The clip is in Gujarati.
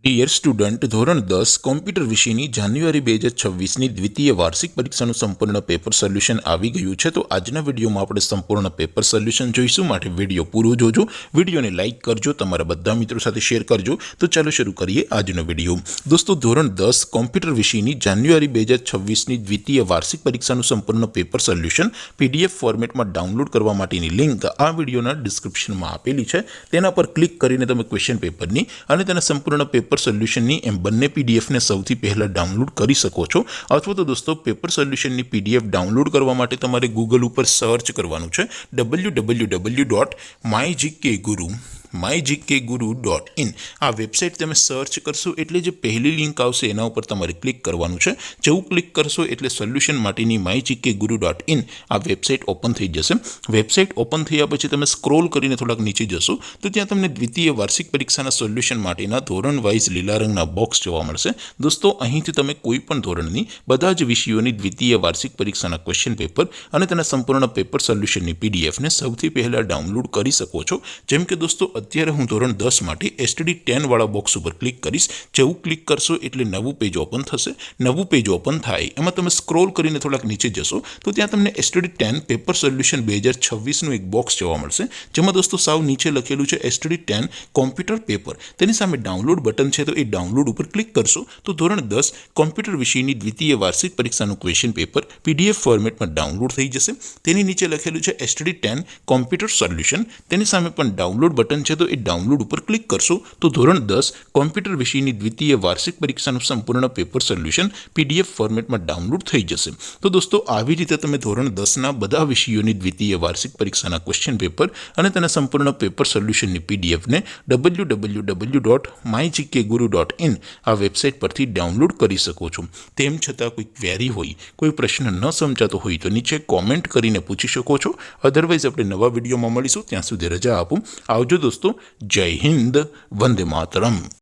ડિયર સ્ટુડન્ટ, ધોરણ 10 કોમ્પ્યુટર વિષયની જાન્યુઆરી 2026ની દ્વિતીય વાર્ષિક પરીક્ષાનું સંપૂર્ણ પેપર સોલ્યુશન આવી ગયું છે। તો આજના વિડીયોમાં આપણે સંપૂર્ણ પેપર સોલ્યુશન જોઈશું, માટે વિડીયો પૂરો જોજો, વિડીયોને લાઇક કરજો, તમારા બધા મિત્રો સાથે શેર કરજો। તો ચાલો શરૂ કરીએ આજનો વિડીયો। દોસ્તો, ધોરણ 10 કોમ્પ્યુટર વિષયની જાન્યુઆરી 2026ની દ્વિતીય વાર્ષિક પરીક્ષાનું સંપૂર્ણ પેપર સોલ્યુશન પીડીએફ ફોર્મેટમાં ડાઉનલોડ કરવા માટેની લિંક આ વિડીયોના ડિસ્ક્રિપ્શનમાં આપેલી છે। તેના પર ક્લિક કરીને તમે ક્વેશ્ચન પેપરની અને તેના સંપૂર્ણ પેપર સોલ્યુશનની એમ બંને પીડીએફને સૌથી પહેલાં ડાઉનલોડ કરી શકો છો। અથવા તો દોસ્તો, પેપર સોલ્યુશનની પીડીએફ ડાઉનલોડ કરવા માટે તમારે ગૂગલ ઉપર સર્ચ કરવાનું છે www.mygkguru.in। આ વેબસાઇટ તમે સર્ચ કરશો એટલે જે પહેલી લિંક આવશે એના ઉપર તમારે ક્લિક કરવાનું છે। જેવું ક્લિક કરશો એટલે સોલ્યુશન માટેની mygkguru.in આ વેબસાઇટ ઓપન થઈ જશે। વેબસાઇટ ઓપન થયા પછી તમે સ્ક્રોલ કરીને થોડાક નીચે જશો તો ત્યાં તમને દ્વિતીય વાર્ષિક પરીક્ષાના સોલ્યુશન માટેના ધોરણ વાઇઝ લીલા રંગના બોક્સ જોવા મળશે। દોસ્તો, અહીંથી તમે કોઈ પણ ધોરણની બધા જ વિષયોની દ્વિતીય વાર્ષિક પરીક્ષાના ક્વેશ્ચન પેપર અને તેના સંપૂર્ણ પેપર સોલ્યુશનની પીડીએફને સૌથી પહેલાં ડાઉનલોડ કરી શકો છો। જેમ કે દોસ્તો, અત્યારે હું ધોરણ 10 માટે STD10 વાળા બોક્સ ઉપર ક્લિક કરીશ। જેવું ક્લિક કરશો એટલે નવું પેજ ઓપન થશે। નવું પેજ ઓપન થાય એમાં તમે સ્ક્રોલ કરીને થોડાક નીચે જશો તો ત્યાં તમને STD10 પેપર સોલ્યુશન 2026નું એક બોક્સ જોવા મળશે, જેમાં દોસ્તો સાવ નીચે લખેલું છે STD10 કોમ્પ્યુટર પેપર। તેની સામે ડાઉનલોડ બટન છે, તો એ ડાઉનલોડ ઉપર ક્લિક કરશો તો ધોરણ 10 કોમ્પ્યુટર વિષયની દ્વિતીય વાર્ષિક પરીક્ષાનું ક્વેશ્ચન પેપર પીડીએફ ફોર્મેટમાં ડાઉનલોડ થઈ જશે। તેની નીચે લખેલું છે STD10 કોમ્પ્યુટર સોલ્યુશન, તેની સામે પણ ડાઉનલોડ બટન છે, તો એ ડાઉનલોડ ઉપર ક્લિક કરશો તો ધોરણ 10 કોમ્પ્યુટર વિષયની દ્વિતીય વાર્ષિક પરીક્ષાનું સંપૂર્ણ પેપર સોલ્યુશન પીડીએફ ફોર્મેટમાં ડાઉનલોડ થઈ જશે। તો દોસ્તો, આવી રીતે તમે ધોરણ 10ના બધા વિષયોની દ્વિતીય વાર્ષિક પરીક્ષાના ક્વેશ્ચન પેપર અને તેના સંપૂર્ણ પેપર સોલ્યુશનની પીડીએફને www.mygkguru.in આ વેબસાઇટ પરથી ડાઉનલોડ કરી શકો છો। તેમ છતાં કોઈ ક્વેરી હોય, કોઈ પ્રશ્ન ન સમજાતો હોય તો નીચે કોમેન્ટ કરીને પૂછી શકો છો। અધરવાઇઝ આપણે નવા વિડીયોમાં મળીશું, ત્યાં સુધી રજા આપું। આવજો દોસ્તો, જય હિન્દ, વંદે માતરમ।